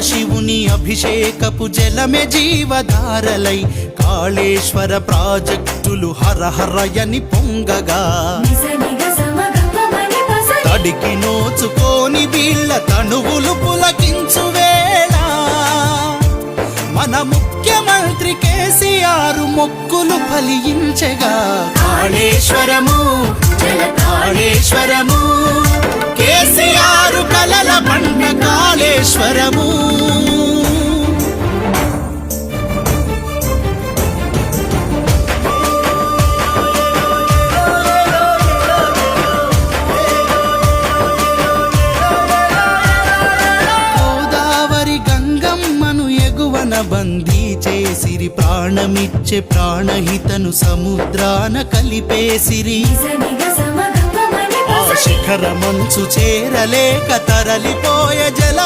శివుని అభిషేకపు జలమే జీవధారలై కాళేశ్వర ప్రాజెక్టులు హరహరయని పొంగగా తడికి నోచుకోని వీళ్ళ తనువులు పులకించు వేళ మన ముఖ్యమంత్రి కేసీఆర్ మొక్కులు ఫలించగా కాళేశ్వరము జల కాళేశ్వరము కేసీఆర్ కలల పంట కాళేశ్వరము. గోదావరి గంగమ్మను ఎగువన బందీ చేసిరి ప్రాణమిచ్చే ప్రాణహితను సముద్రాన కలిపేసిరి శిఖర మంచు చేరలేక తరలిపోయే జల